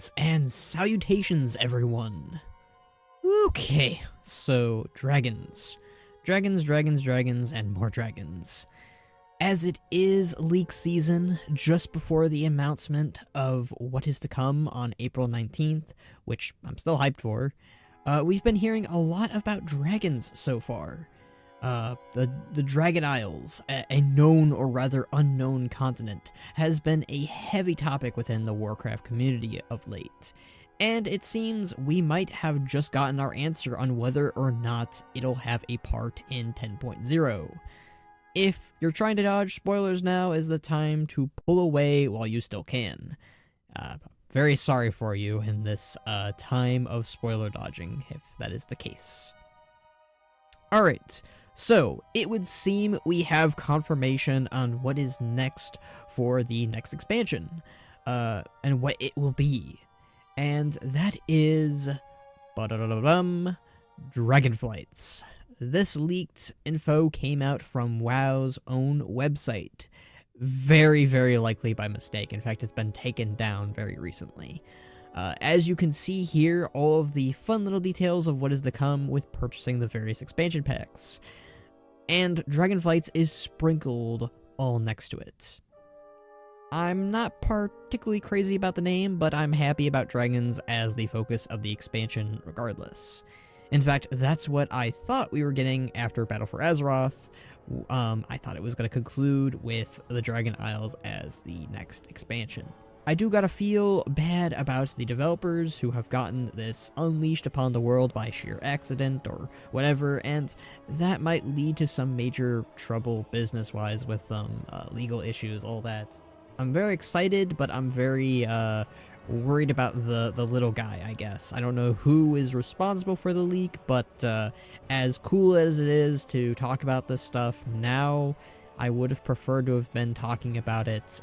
Greetings and salutations, everyone. Okay, so dragons. Dragons, and more dragons. As it is leak season, just before the announcement of what is to come on April 19th, which I'm still hyped for, we've been hearing a lot about dragons so far. The Dragon Isles, a known or rather unknown continent, has been a heavy topic within the Warcraft community of late, and it seems we might have just gotten our answer on whether or not it'll have a part in 10.0. If you're trying to dodge spoilers, now is the time to pull away while you still can. Very sorry for you in this time of spoiler dodging, if that is the case. Alright. So, it would seem we have confirmation on what is next for the next expansion, and what it will be. And that is... Dragonflights. This leaked info came out from WoW's own website. Very, very likely by mistake. In fact, it's been taken down very recently. As you can see here, all of the fun little details of what is to come with purchasing the various expansion packs. And Dragonflights is sprinkled all next to it. I'm not particularly crazy about the name, but I'm happy about dragons as the focus of the expansion regardless. In fact, that's what I thought we were getting after Battle for Azeroth. I thought it was going to conclude with the Dragon Isles as the next expansion. I do gotta feel bad about the developers who have gotten this unleashed upon the world by sheer accident or whatever, and that might lead to some major trouble business-wise with them, legal issues, all that. I'm very excited, but I'm very worried about the little guy, I guess. I don't know who is responsible for the leak, but as cool as it is to talk about this stuff now, I would have preferred to have been talking about it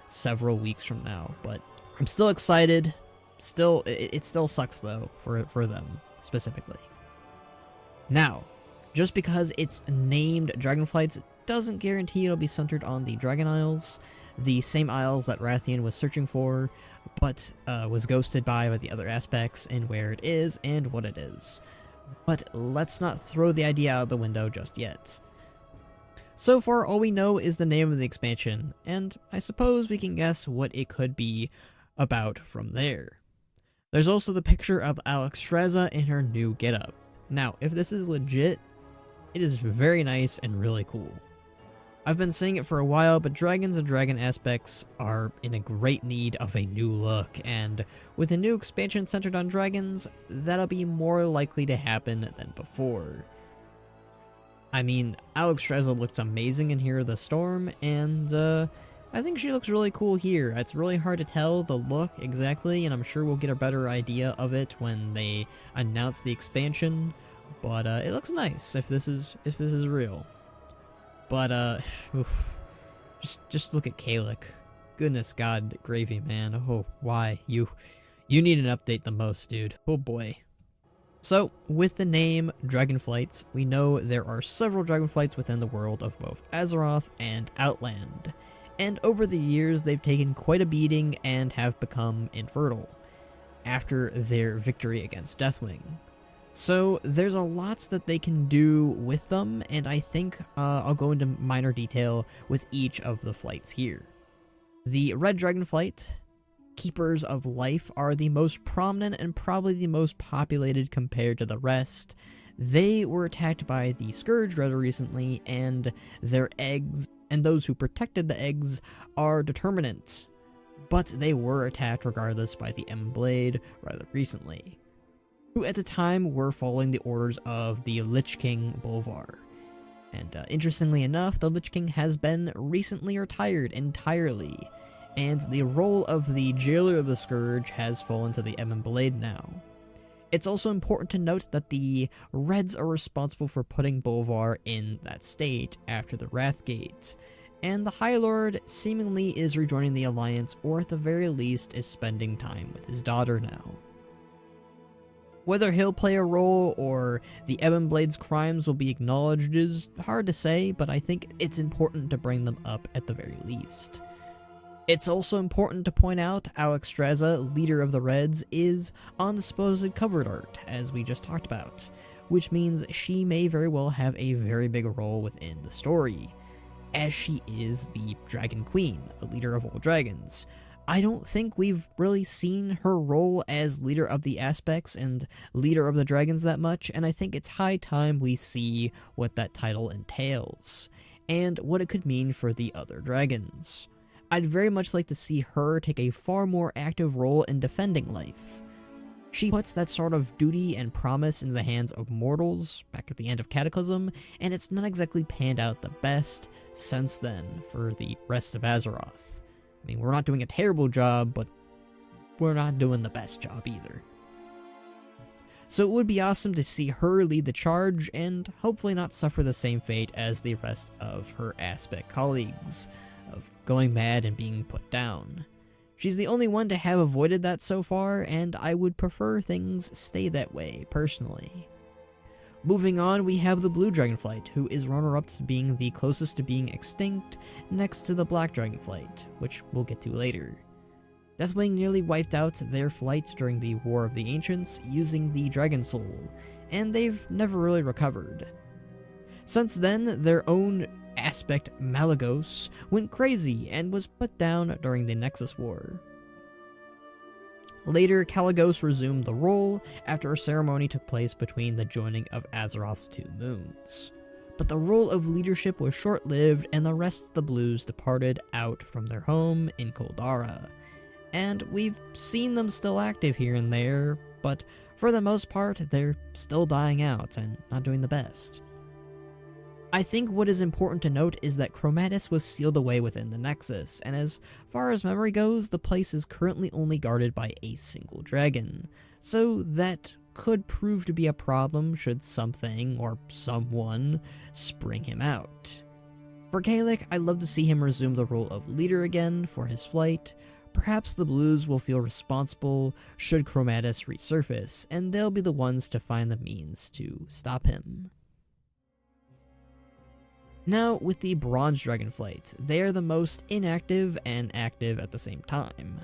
several weeks from now, but I'm still excited. It still sucks though for them specifically. Now, just because it's named Dragonflights doesn't guarantee it'll be centered on the Dragon Isles, the same isles that Rathian was searching for, but was ghosted by the other aspects and where it is and what it is. But let's not throw the idea out the window just yet. So far, all we know is the name of the expansion, and I suppose we can guess what it could be about from there. There's also the picture of Alexstrasza in her new getup. Now, if this is legit, it is very nice and really cool. I've been saying it for a while, but dragons and dragon aspects are in a great need of a new look, and with a new expansion centered on dragons, that'll be more likely to happen than before. I mean, Alexstrasza looks amazing in Here of the Storm, and I think she looks really cool here. It's really hard to tell the look exactly, and I'm sure we'll get a better idea of it when they announce the expansion. But it looks nice if this is real. But just look at Kalik. Goodness God, gravy man. Oh, why you need an update the most, dude. Oh boy. So, with the name Dragonflights, we know there are several Dragonflights within the world of both Azeroth and Outland, and over the years they've taken quite a beating and have become infertile, after their victory against Deathwing. So, there's a lot that they can do with them, and I think I'll go into minor detail with each of the flights here. The Red Dragonflight, Keepers of Life, are the most prominent and probably the most populated compared to the rest. They were attacked by the Scourge rather recently, and their eggs, and those who protected the eggs, are determinant. But they were attacked regardless by the Blade rather recently, who at the time were following the orders of the Lich King Bolvar. And interestingly enough, the Lich King has been recently retired entirely, and the role of the Jailer of the Scourge has fallen to the Blade now. It's also important to note that the Reds are responsible for putting Bolvar in that state after the Wrathgate, and the High Lord seemingly is rejoining the Alliance, or at the very least is spending time with his daughter now. Whether he'll play a role or the Blade's crimes will be acknowledged is hard to say, but I think it's important to bring them up at the very least. It's also important to point out Alexstrasza, leader of the Reds, is on the supposed cover art, as we just talked about, which means she may very well have a very big role within the story, as she is the Dragon Queen, the leader of all dragons. I don't think we've really seen her role as leader of the aspects and leader of the dragons that much, and I think it's high time we see what that title entails, and what it could mean for the other dragons. I'd very much like to see her take a far more active role in defending life. She puts that sort of duty and promise into the hands of mortals back at the end of Cataclysm, and it's not exactly panned out the best since then for the rest of Azeroth. I mean, we're not doing a terrible job, but we're not doing the best job either. So it would be awesome to see her lead the charge and hopefully not suffer the same fate as the rest of her aspect colleagues, of going mad and being put down. She's the only one to have avoided that so far, and I would prefer things stay that way, personally. Moving on, we have the Blue Dragonflight, who is runner-up to being the closest to being extinct, next to the Black Dragonflight, which we'll get to later. Deathwing nearly wiped out their flight during the War of the Ancients using the Dragon Soul, and they've never really recovered. Since then, their own aspect Malygos went crazy and was put down during the Nexus War. Later, Kalecgos resumed the role after a ceremony took place between the joining of Azeroth's two moons. But the role of leadership was short-lived, and the rest of the Blues departed out from their home in Koldara. And we've seen them still active here and there, but for the most part, they're still dying out and not doing the best. I think what is important to note is that Chromatus was sealed away within the Nexus, and as far as memory goes, the place is currently only guarded by a single dragon, so that could prove to be a problem should something or someone spring him out. For Kalik, I'd love to see him resume the role of leader again for his flight. Perhaps the Blues will feel responsible should Chromatus resurface, and they'll be the ones to find the means to stop him. Now, with the Bronze Dragonflight, they are the most inactive and active at the same time.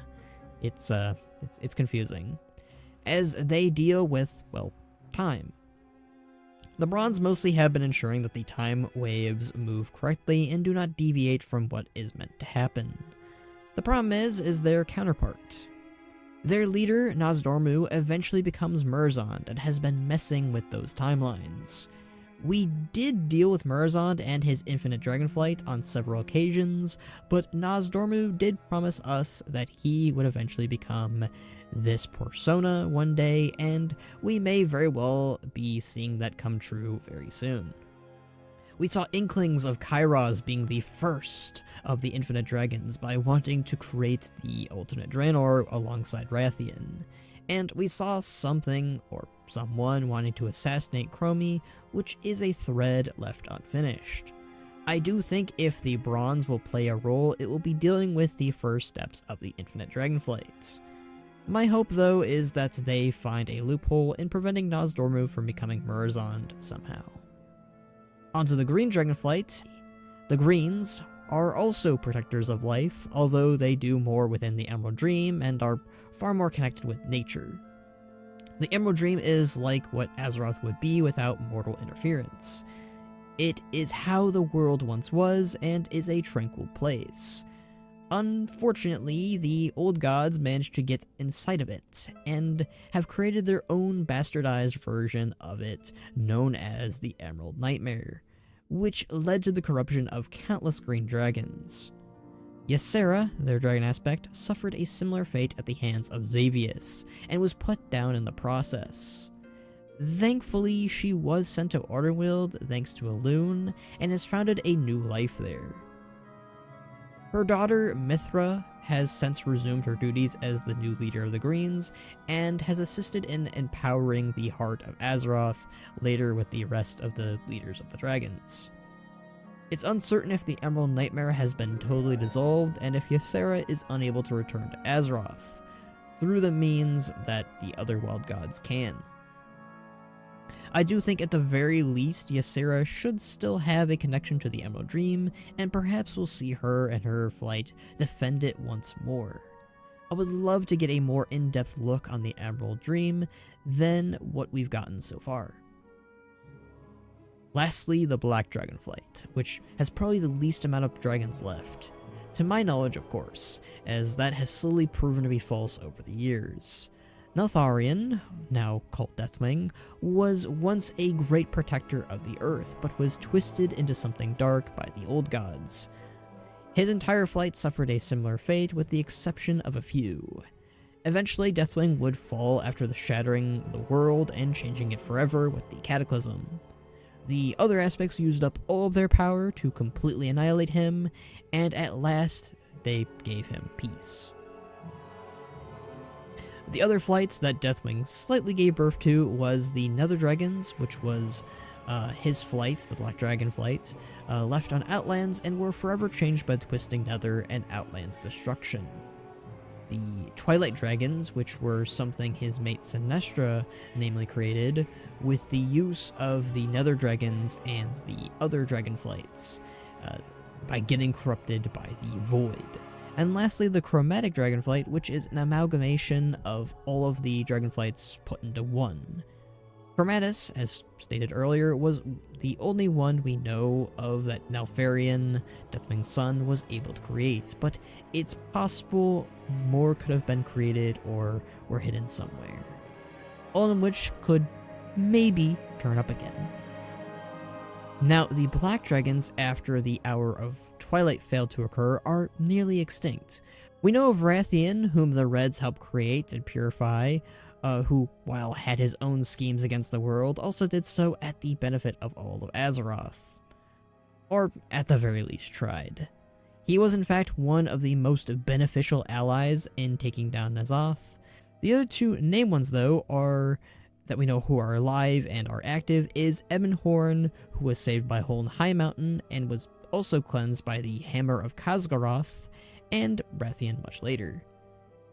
It's confusing, as they deal with, well, time. The Bronze mostly have been ensuring that the time waves move correctly and do not deviate from what is meant to happen. The problem is their counterpart. Their leader, Nozdormu, eventually becomes Murazond and has been messing with those timelines. We did deal with Murazond and his infinite dragonflight on several occasions, but Nozdormu did promise us that he would eventually become this persona one day, and we may very well be seeing that come true very soon. We saw inklings of Kairos being the first of the infinite dragons by wanting to create the ultimate Draenor alongside Rathian. And we saw something, or someone, wanting to assassinate Chromie, which is a thread left unfinished. I do think if the Bronze will play a role, it will be dealing with the first steps of the Infinite Dragonflight. My hope, though, is that they find a loophole in preventing Nozdormu from becoming Murazond somehow. Onto the Green Dragonflight. The Greens are also protectors of life, although they do more within the Emerald Dream and are far more connected with nature. The Emerald Dream is like what Azeroth would be without mortal interference. It is how the world once was and is a tranquil place. Unfortunately, the old gods managed to get inside of it and have created their own bastardized version of it known as the Emerald Nightmare, which led to the corruption of countless green dragons. Ysera, their dragon aspect, suffered a similar fate at the hands of Xavius, and was put down in the process. Thankfully, she was sent to Orderweald thanks to Elune, and has founded a new life there. Her daughter, Mithra, has since resumed her duties as the new leader of the Greens, and has assisted in empowering the heart of Azeroth, later with the rest of the leaders of the dragons. It's uncertain if the Emerald Nightmare has been totally dissolved, and if Ysera is unable to return to Azeroth, through the means that the other wild gods can. I do think at the very least Ysera should still have a connection to the Emerald Dream, and perhaps we'll see her and her flight defend it once more. I would love to get a more in-depth look on the Emerald Dream than what we've gotten so far. Lastly, the Black Dragonflight, which has probably the least amount of dragons left. To my knowledge, of course, as that has slowly proven to be false over the years. Neltharion, now called Deathwing, was once a great protector of the earth, but was twisted into something dark by the old gods. His entire flight suffered a similar fate, with the exception of a few. Eventually, Deathwing would fall after the shattering the world and changing it forever with the Cataclysm. The other aspects used up all of their power to completely annihilate him, and at last, they gave him peace. The other flights that Deathwing slightly gave birth to was the Nether Dragons, which was his flights, the Black Dragonflight, left on Outlands and were forever changed by the Twisting Nether and Outlands destruction. The Twilight Dragons, which were something his mate Sinestra namely created, with the use of the Nether Dragons and the other Dragonflights, by getting corrupted by the Void. And lastly, the Chromatic Dragonflight, which is an amalgamation of all of the Dragonflights put into one. Chromatus, as stated earlier, was the only one we know of that Neltharion, Deathwing's son, was able to create, but it's possible more could have been created or were hidden somewhere. All in which could maybe turn up again. Now, the Black Dragons, after the Hour of Twilight failed to occur, are nearly extinct. We know of Rathian, whom the Reds helped create and purify, who, while had his own schemes against the world, also did so at the benefit of all of Azeroth. Or, at the very least, tried. He was in fact one of the most beneficial allies in taking down N'Zoth. The other two named ones, though, are that we know who are alive and are active is Ebonhorn, who was saved by Holn High Mountain and was also cleansed by the Hammer of Khazgaroth, and Rathian much later.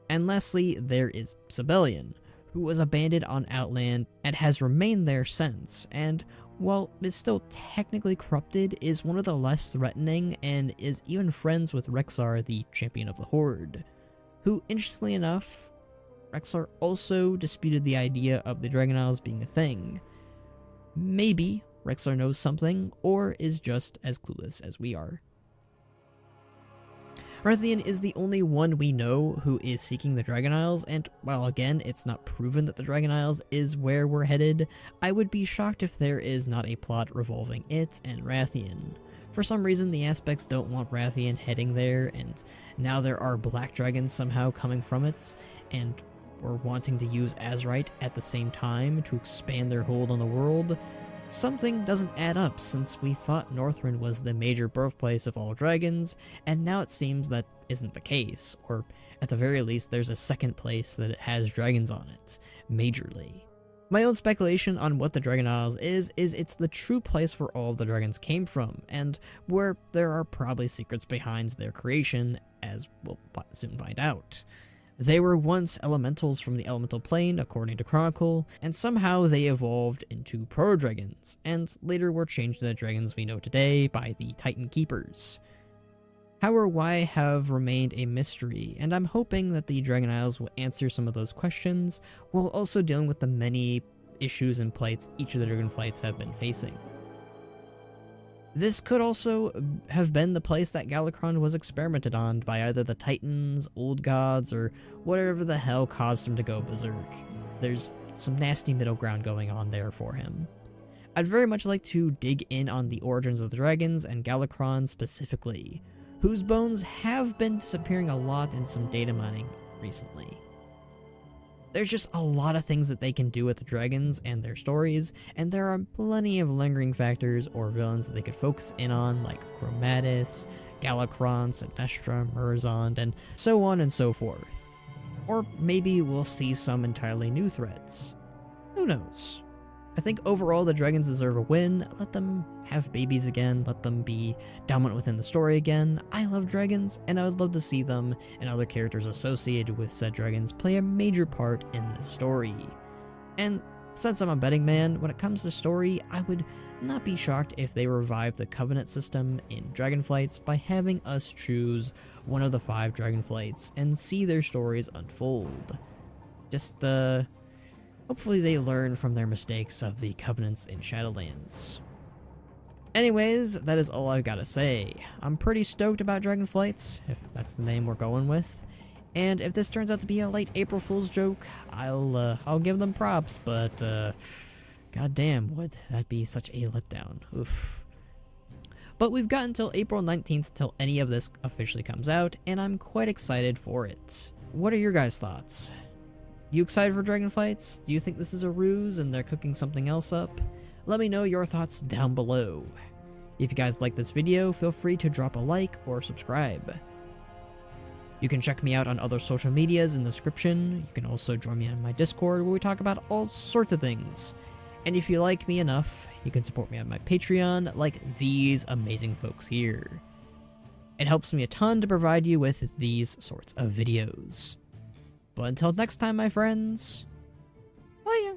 And lastly, there is Sibelian, who was abandoned on Outland and has remained there since, and while is still technically corrupted, is one of the less threatening and is even friends with Rexxar, the champion of the Horde, who, interestingly enough, Rexxar also disputed the idea of the Dragon Isles being a thing. Maybe Rexxar knows something, or is just as clueless as we are. Rathian is the only one we know who is seeking the Dragon Isles, and while again it's not proven that the Dragon Isles is where we're headed, I would be shocked if there is not a plot revolving it and Rathian. For some reason, the aspects don't want Rathian heading there, and now there are black dragons somehow coming from it, and we're wanting to use Azerite at the same time to expand their hold on the world. Something doesn't add up, since we thought Northrend was the major birthplace of all dragons, and now it seems that isn't the case, or at the very least there's a second place that has dragons on it, majorly. My own speculation on what the Dragon Isles is it's the true place where all of the dragons came from, and where there are probably secrets behind their creation, as we'll soon find out. They were once elementals from the elemental plane, according to Chronicle, and somehow they evolved into proto-dragons, and later were changed to the dragons we know today by the Titan Keepers. How or why have remained a mystery, and I'm hoping that the Dragon Isles will answer some of those questions, while also dealing with the many issues and plights each of the Dragonflights have been facing. This could also have been the place that Galakrond was experimented on by either the Titans, Old Gods, or whatever the hell caused him to go berserk. There's some nasty middle ground going on there for him. I'd very much like to dig in on the origins of the dragons and Galakrond specifically, whose bones have been disappearing a lot in some data mining recently. There's just a lot of things that they can do with the dragons and their stories, and there are plenty of lingering factors or villains that they could focus in on, like Chromatus, Galakrond, Sinestra, Murzond, and so on and so forth. Or maybe we'll see some entirely new threats. Who knows? I think overall the dragons deserve a win. Let them have babies again, let them be dominant within the story again. I love dragons, and I would love to see them and other characters associated with said dragons play a major part in the story. And Since I'm a betting man, when it comes to story, I would not be shocked if they revive the Covenant system in Dragonflights by having us choose one of the 5 Dragonflights and see their stories unfold. Just, hopefully they learn from their mistakes of the Covenants in Shadowlands. Anyways, that is all I've got to say. I'm pretty stoked about Dragonflights, if that's the name we're going with. And if this turns out to be a late April Fool's joke, I'll give them props, but, goddamn, would that be such a letdown. Oof. But we've got until April 19th till any of this officially comes out, and I'm quite excited for it. What are your guys' thoughts? You excited for Dragonflights? Do you think this is a ruse and they're cooking something else up? Let me know your thoughts down below. If you guys like this video, feel free to drop a like or subscribe. You can check me out on other social medias in the description. You can also join me on my Discord where we talk about all sorts of things. And if you like me enough, you can support me on my Patreon like these amazing folks here. It helps me a ton to provide you with these sorts of videos. But until next time, my friends, bye ya!